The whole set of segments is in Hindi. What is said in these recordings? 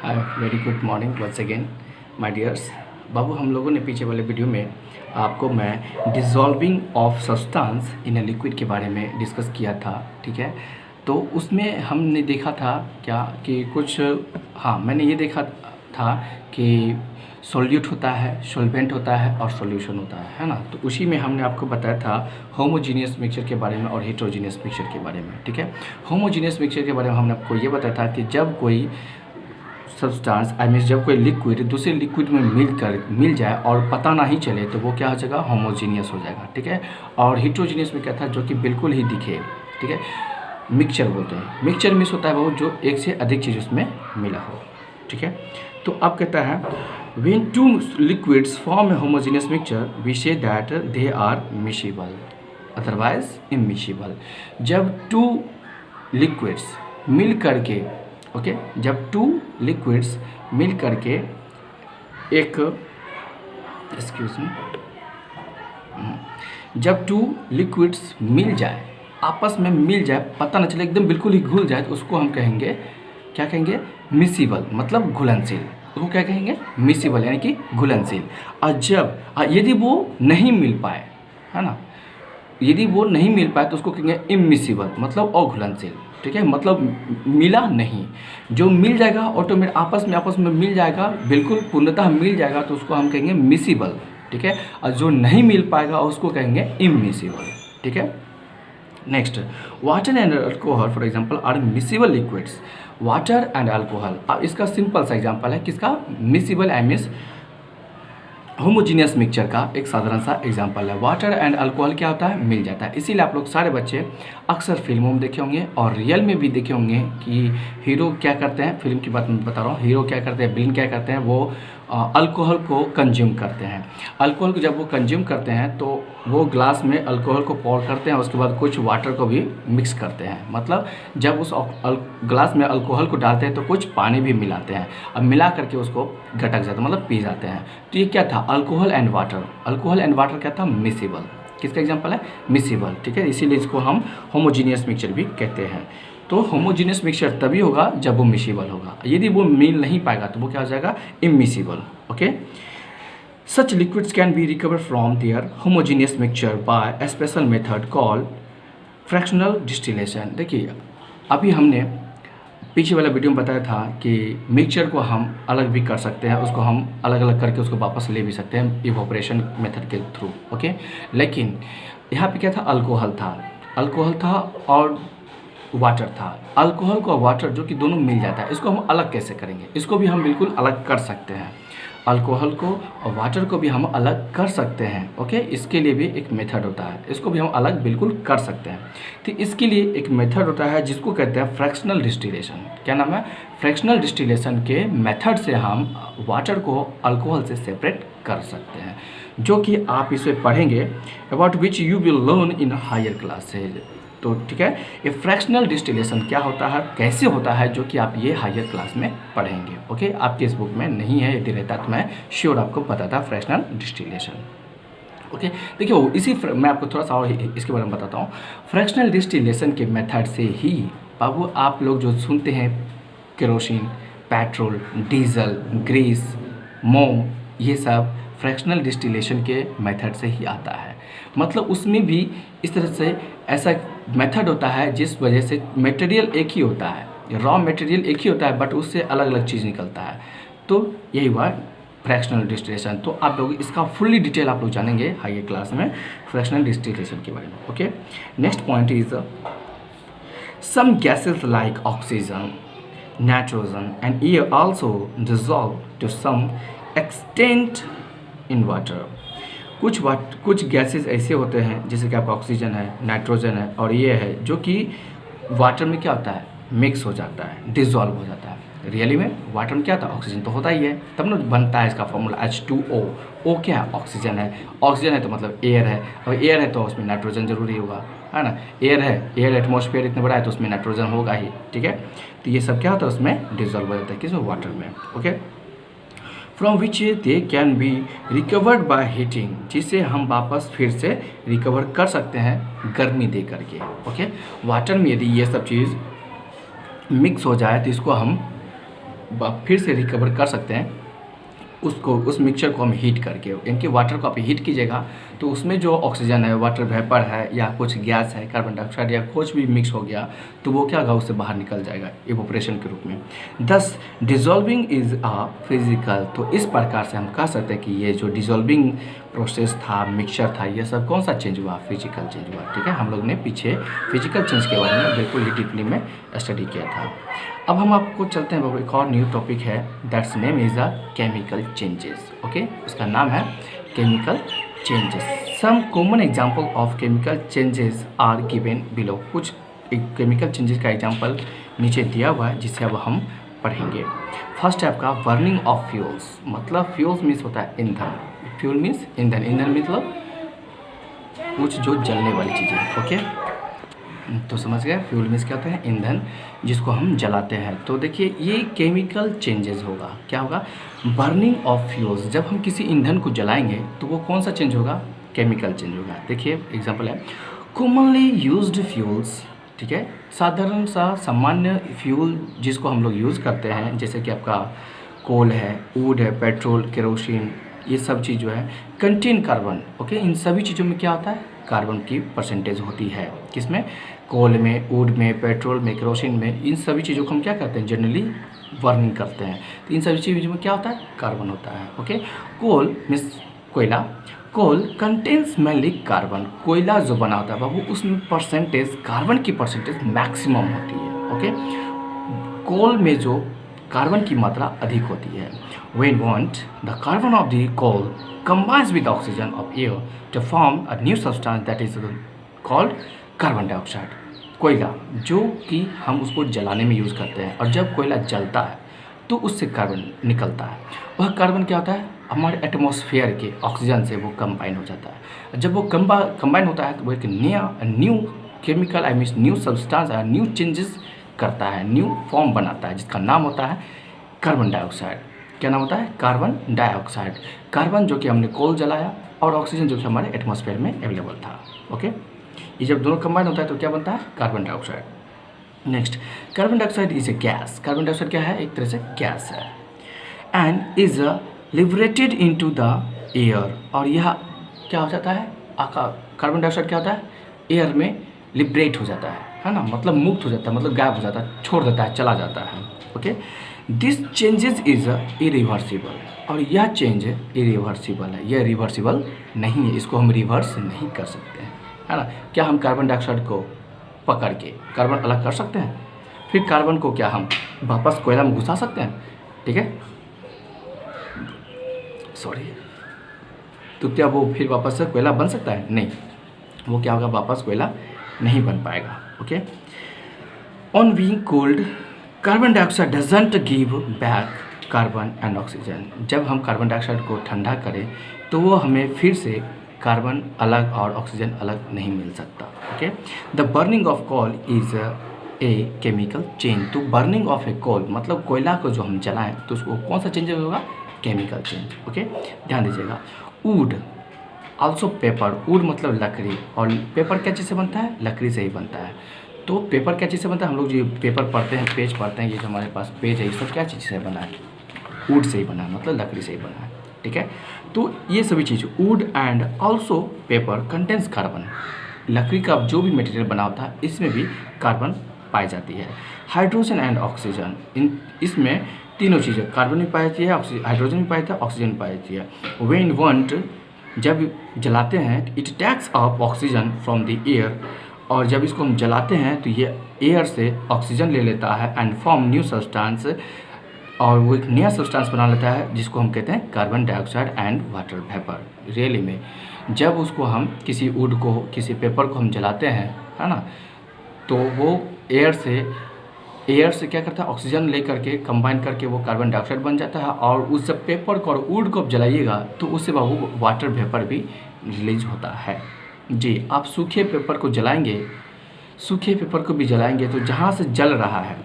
Very good morning once again my dears. बाबू, हम लोगों ने पीछे वाले वीडियो में आपको मैं dissolving of substance in a liquid के बारे में डिस्कस किया था, ठीक है। तो उसमें हमने देखा था क्या कि कुछ, मैंने ये देखा था कि सॉल्यूट होता है, सॉल्वेंट होता है और सॉल्यूशन होता है ना। तो उसी में हमने आपको बताया था होमोजीनियस मिक्सचर के बारे में और हेटेरोजीनियस मिक्सचर के बारे में, ठीक है। होमोजीनियस मिक्सचर के बारे में हमने आपको ये बताया था कि जब कोई सब्सटेंस जब कोई लिक्विड दूसरे लिक्विड में मिल जाए और पता ना ही चले तो वो क्या हो जाएगा, होमोजीनियस हो जाएगा, ठीक है। और हेटेरोजीनियस में क्या था, जो कि बिल्कुल ही दिखे, ठीक है, मिक्सचर बोलते हैं। मिक्सचर मिक्स होता है वो जो एक से अधिक चीज़ उसमें मिला हो, ठीक है। तो अब कहता है when two liquids form a homogeneous mixture we say that they are miscible otherwise immiscible. जब टू लिक्विड्स मिल करके, ओके, जब टू लिक्विड्स मिल करके एक, एक्सक्यूज मी, जब टू लिक्विड्स मिल जाए, आपस में मिल जाए, पता न चले, एकदम बिल्कुल ही घुल जाए, तो उसको हम कहेंगे, क्या कहेंगे, मिसिबल, मतलब घुलनशील। उसको क्या कहेंगे, मिसिबल, यानी कि घुलनशील। और जब यदि वो नहीं मिल पाए, है ना, यदि वो नहीं मिल पाए तो उसको कहेंगे इमिसिबल, मतलब अघुलनशील, ठीक है, मतलब मिला नहीं। जो मिल जाएगा ऑटोमेटिक आपस में मिल जाएगा, बिल्कुल पूर्णतः मिल जाएगा, तो उसको हम कहेंगे मिसिबल, ठीक है। और जो नहीं मिल पाएगा उसको कहेंगे इमिसिबल, ठीक है। Next, water and alcohol for example are miscible liquids. Water and alcohol, अब इसका सिंपल सा एग्जांपल है किसका, मिसिबल मींस होमोजीनियस मिक्सचर का एक साधारण सा एग्जांपल है। वाटर एंड अल्कोहल क्या होता है, मिल जाता है। इसीलिए आप लोग सारे बच्चे अक्सर फिल्मों में देखे होंगे और रियल में भी देखे होंगे कि हीरो क्या करते हैं, फिल्म की बात मैं बता रहा हूँ, हीरो क्या करते हैं, विलेन क्या करते हैं, वो अल्कोहल को कंज्यूम करते हैं। अल्कोहल को जब वो कंज्यूम करते हैं तो वो ग्लास में अल्कोहल को पोर करते हैं, उसके बाद कुछ वाटर को भी मिक्स करते हैं। मतलब जब उस ग्लास में अल्कोहल को डालते हैं तो कुछ पानी भी मिलाते हैं, अब मिला करके उसको घटक जाता है, मतलब पी जाते हैं। तो ये क्या था, alcohol and water. Alcohol and water क्या था, मिसिबल। किसका एग्जाम्पल है, मिसिबल, ठीक है। इसीलिए इसको हम होमोजीनियस मिक्सचर भी कहते हैं। तो होमोजीनियस मिक्सचर तभी होगा जब वो मिसिबल होगा। यदि वो मिल नहीं पाएगा तो वो क्या हो जाएगा, immiscible, okay. Such liquids can be recover from their homogeneous mixture by a special method called fractional distillation. देखिए, अभी हमने पीछे वाला वीडियो में बताया था कि मिक्सचर को हम अलग भी कर सकते हैं, उसको हम अलग अलग करके उसको वापस ले भी सकते हैं इवोपरेशन मेथड के थ्रू, ओके। लेकिन यहाँ पे क्या था, अल्कोहल था और वाटर था। अल्कोहल को वाटर जो कि दोनों मिल जाता है, इसको हम अलग कैसे करेंगे, इसको भी हम बिल्कुल अलग कर सकते हैं। अल्कोहल को और वाटर को भी हम अलग कर सकते हैं, ओके। इसके लिए भी एक मेथड होता है, इसको भी हम अलग बिल्कुल कर सकते हैं। तो इसके लिए एक मेथड होता है जिसको कहते हैं फ्रैक्शनल डिस्टिलेशन। क्या नाम है, फ्रैक्शनल डिस्टिलेशन के मेथड से हम वाटर को अल्कोहल से सेपरेट कर सकते हैं, जो कि आप इसे पढ़ेंगे, about which you will learn in higher classes. तो ठीक है, ये फ्रैक्शनल डिस्टिलेशन क्या होता है, कैसे होता है, जो कि आप ये हायर क्लास में पढ़ेंगे, ओके। आपके इस बुक में नहीं है, यदि रहता तो मैं श्योर आपको पता था फ्रैक्शनल डिस्टिलेशन, ओके। देखिए, मैं आपको थोड़ा सा और इसके बारे में बताता हूँ। फ्रैक्शनल डिस्टिलेशन के मेथड से ही बाबू आप लोग जो सुनते हैं केरोसिन, पेट्रोल, डीजल, ग्रीस, मोम, ये सब फ्रैक्शनल डिस्टिलेशन के मेथड से ही आता है। मतलब उसमें भी इस तरह से ऐसा मेथड होता है जिस वजह से मटेरियल एक ही होता है, रॉ मटेरियल एक ही होता है, बट उससे अलग अलग चीज़ निकलता है। तो यही हुआ फ्रैक्शनल डिस्टिलेशन। तो आप लोग इसका फुल्ली डिटेल आप लोग जानेंगे हायर क्लास में फ्रैक्शनल डिस्टिलेशन के बारे में, okay. Next point is some gases like oxygen, nitrogen and air also dissolve to some extent in water. कुछ गैसेस ऐसे होते हैं जैसे कि आपका ऑक्सीजन है, नाइट्रोजन है और ये है, जो कि वाटर में क्या होता है, मिक्स हो जाता है, डिसॉल्व हो जाता है। रियली में वाटर में क्या था, ऑक्सीजन तो होता ही है, तब ना बनता है इसका फॉर्मूला H2O। O क्या है, ऑक्सीजन है, ऑक्सीजन है तो मतलब एयर है, और एयर है तो उसमें नाइट्रोजन जरूरी होगा, है ना। एयर है, एयर एटमॉस्फेयर इतना बड़ा है तो उसमें नाइट्रोजन होगा ही, ठीक है। तो ये सब क्या होता है, उसमें डिसॉल्व हो जाता है, किसमें, वाटर में, okay. From which they can be recovered by heating, जिसे हम वापस फिर से रिकवर कर सकते हैं गर्मी दे करके, ओके। वाटर में यदि ये सब चीज़ मिक्स हो जाए तो इसको हम फिर से रिकवर कर सकते हैं उसको, उस मिक्सचर को हम हीट करके, इनके वाटर को आप हीट कीजिएगा तो उसमें जो ऑक्सीजन है, वाटर वेपर है या कुछ गैस है, कार्बन डाइऑक्साइड या कुछ भी मिक्स हो गया तो वो क्या होगा, उससे बाहर निकल जाएगा इवोपरेशन के रूप में। दस डिज़ोल्विंग इज़ अ फिजिकल, तो इस प्रकार से हम कह सकते हैं कि ये जो डिज़ोल्विंग प्रोसेस था, मिक्सचर था, ये सब कौन सा चेंज हुआ, फिजिकल चेंज हुआ। ठीक है, हम लोग ने पीछे फिजिकल चेंज के बारे में बिल्कुल ही डीपली में स्टडी किया था। अब हम आपको चलते हैं, एक और न्यू टॉपिक है, that's name is a chemical changes. Okay, उसका नाम है chemical changes. Some common example of chemical changes are given below. कुछ केमिकल चेंजेस का एग्जांपल नीचे दिया हुआ है जिसे अब हम पढ़ेंगे। फर्स्ट है आपका बर्निंग ऑफ फ्यूल्स, मतलब फ्यूल्स मीन्स होता है ईंधन, फ्यूल मीन्स ईंधन, ईंधन मतलब कुछ जो जलने वाली चीज़ें। ओके, तो समझ गए, फ्यूल मीन्स क्या होता है, ईंधन जिसको हम जलाते हैं। तो देखिए ये केमिकल चेंजेस होगा, क्या होगा, बर्निंग ऑफ फ्यूल्स। जब हम किसी ईंधन को जलाएंगे तो वो कौन सा चेंज होगा, केमिकल चेंज होगा। देखिए एग्जांपल है कॉमनली यूज्ड फ्यूल्स, ठीक है, साधारण सा सामान्य फ्यूल जिसको हम लोग यूज़ करते हैं, जैसे कि आपका कोल है, वुड है, पेट्रोल, केरोसिन, ये सब चीज़ जो है कंटेन कार्बन। ओके, इन सभी चीज़ों में क्या होता है, कार्बन की परसेंटेज होती है, किसमें, कोल में, वुड में, पेट्रोल में, केरोसिन में। इन सभी चीज़ों को हम क्या करते हैं, जनरली बर्निंग करते हैं, तो इन सभी चीज़ों में क्या होता है, कार्बन होता है। ओके, कोल मीन्स कोयला, कोल कंटेन्स मेनली कार्बन, कोयला जो बना होता है बाबू उसमें परसेंटेज, कार्बन की परसेंटेज मैक्सिमम होती है। ओके, कोल में जो कार्बन की मात्रा अधिक होती है। When want the carbon of the coal combines with the oxygen of air to form a new substance that is called carbon dioxide। कोयला जो कि हम उसको जलाने में यूज़ करते हैं, और जब कोयला जलता है तो उससे कार्बन निकलता है। वह कार्बन क्या होता है, हमारे एटमॉस्फेयर के ऑक्सीजन से वो कंबाइन हो जाता है। जब वो कंबाइन होता है तो वो एक new chemical, I mean new substance, new changes करता है, न्यू फॉर्म बनाता है, जिसका नाम होता है कार्बन डाइऑक्साइड। क्या नाम होता है, कार्बन डाइऑक्साइड। कार्बन जो कि हमने कोल जलाया और ऑक्सीजन जो कि हमारे एटमॉस्फेयर में अवेलेबल था। ओके, ये जब दोनों कंबाइन होता है तो क्या बनता है, carbon dioxide. Next, carbon dioxide is a gas. Carbon dioxide क्या है, एक तरह से गैस है, and is liberated into the air. और यह क्या हो जाता है, कार्बन डाइऑक्साइड क्या होता है, एयर में लिबरेट हो जाता है ना, मतलब मुक्त हो जाता है, मतलब गायब हो जाता है, छोड़ देता है, चला जाता है। Okay, this changes is irreversible, और यह चेंज इरिवर्सिबल है, यह रिवर्सिबल नहीं है, इसको हम रिवर्स नहीं कर सकते हैं, है ना। क्या हम कार्बन डाइऑक्साइड को पकड़ के कार्बन अलग कर सकते हैं, फिर कार्बन को क्या हम वापस कोयला में घुसा सकते हैं, ठीक है, सॉरी, तो क्या वो फिर वापस से कोयला बन सकता है, नहीं, वो क्या होगा, वापस कोयला नहीं बन पाएगा। Okay, on being cold carbon dioxide doesn't give back carbon and oxygen. जब हम कार्बन डाइऑक्साइड को ठंडा करें तो वो हमें फिर से कार्बन अलग और ऑक्सीजन अलग नहीं मिल सकता। Okay, the burning of coal is a chemical change. तो बर्निंग ऑफ ए कोल मतलब कोयला को जो हम जलाएं तो उसको कौन सा चेंज होगा, केमिकल चेंज। ओके, ध्यान दीजिएगा। वुड आल्सो पेपर, वुड मतलब लकड़ी, और पेपर क्या चीज़ से बनता है, लकड़ी से ही बनता है। तो पेपर क्या चीज़ से बनता है, हम लोग जो पेपर पढ़ते हैं, पेज पढ़ते हैं, ये जो हमारे पास पेज है, ये सब क्या चीज़ से बना है, वुड से ही बना है, मतलब लकड़ी से ही बना है। ठीक है, तो ये सभी चीज़, wood and also paper contains carbon. लकड़ी का जो भी मटेरियल बना होता है इसमें भी कार्बन पाई जाती है। हाइड्रोजन एंड ऑक्सीजन, इसमें तीनों चीज़ें, कार्बन भी पाई जाती है, हाइड्रोजन भी पाई जाती है, ऑक्सीजन भी पाई जाती है। व्हेन वांट, जब जलाते हैं, it takes up oxygen from the air, और जब इसको हम जलाते हैं तो ये एयर से ऑक्सीजन ले लेता है एंड फॉर्म न्यू सब्सटेंस, और वो एक नया सब्सटेंस बना लेता है जिसको हम कहते हैं carbon dioxide and water vapour. Really में जब उसको हम किसी वुड को, किसी पेपर को हम जलाते हैं, है ना, तो वो एयर से क्या करता है, ऑक्सीजन ले करके कंबाइन करके वो कार्बन डाइऑक्साइड बन जाता है, और उस पेपर को और वुड को आप जलाइएगा तो उससे वो वाटर वेपर भी रिलीज होता है। जी, आप सूखे पेपर को जलाएंगे, सूखे पेपर को भी जलाएंगे तो जहाँ से जल रहा है,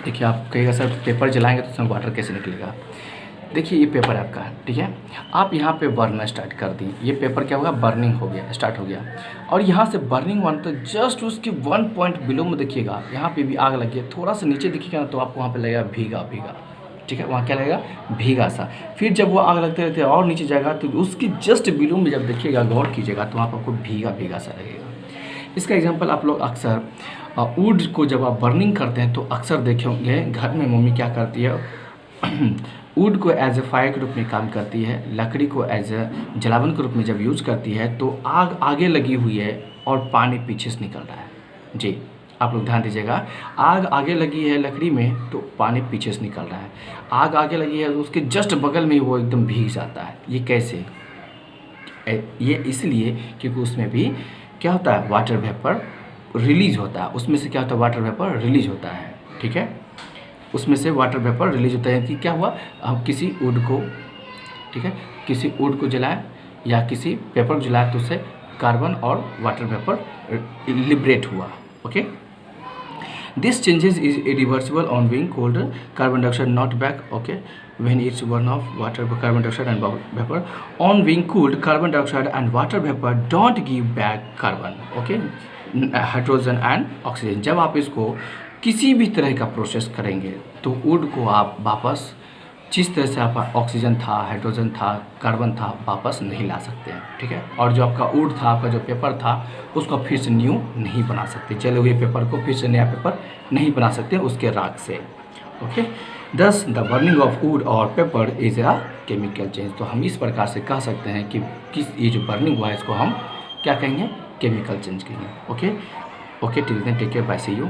देखिए आप कहेगा सर पेपर जलाएंगे तो उसमें वाटर कैसे निकलेगा, देखिए ये पेपर आपका है, ठीक है। आप यहाँ पे बर्नर स्टार्ट कर दी, ये पेपर क्या होगा, बर्निंग हो गया, स्टार्ट हो गया। और यहाँ से बर्निंग वन तो जस्ट उसके 1 पॉइंट बिलो में देखिएगा यहाँ पे भी आग लगी है। थोड़ा सा नीचे देखिएगा ना तो आपको वहाँ पे लगेगा भीगा भीगा, ठीक है, वहाँ क्या लगेगा, भीगा सा। फिर जब वो आग लगते रहते और नीचे जाएगा तो उसकी जस्ट बिलो में जब देखिएगा, गौर कीजिएगा तो वहाँ पर आपको भीगा भीगा सा लगेगा। इसका एग्जाम्पल आप लोग अक्सर वुड को जब आप बर्निंग करते हैं तो अक्सर देखे होंगे घर में मम्मी क्या करती है, वुड को एज ए फायर के रूप में काम करती है, लकड़ी को एज ए जलावन के रूप में जब यूज करती है तो आग आगे लगी हुई है और पानी पीछे से निकल रहा है। जी आप लोग ध्यान दीजिएगा, आग आगे लगी है लकड़ी में तो पानी पीछे से निकल रहा है, आग आगे लगी है तो उसके जस्ट बगल में वो एकदम भीग जाता है। ये कैसे, ये इसलिए क्योंकि उसमें भी क्या होता है, वाटर वेपर रिलीज होता है, उसमें से क्या होता है, वाटर वेपर रिलीज होता है, ठीक है, उसमें से वाटर वेपर रिलीज होता है। कि क्या हुआ, हम किसी वुड को, ठीक है, किसी वुड को जलाएं या किसी पेपर को जलाएं तो उससे कार्बन और वाटर वेपर लिबरेट हुआ। Okay, this changes is irreversible on being cooled, carbon dioxide not back, okay, when it's burn off water, carbon dioxide and vapor on being cooled, carbon dioxide and water vapor don't give back carbon, okay, hydrogen and oxygen. जब आप इसको किसी भी तरह का प्रोसेस करेंगे तो वुड को आप वापस जिस तरह से आप ऑक्सीजन था, हाइड्रोजन था, कार्बन था, वापस नहीं ला सकते हैं, ठीक है। और जो आपका वुड था, आपका जो पेपर था, उसको फिर से न्यू नहीं बना सकते, जले हुए पेपर को फिर से नया पेपर नहीं बना सकते उसके राख से। ओके, दस द बर्निंग ऑफ वुड और paper is a chemical change. तो हम इस प्रकार से कह सकते हैं कि ये जो बर्निंग हुआ है इसको हम क्या कहेंगे, केमिकल चेंज कहेंगे। Okay, till then take care, bye, see you.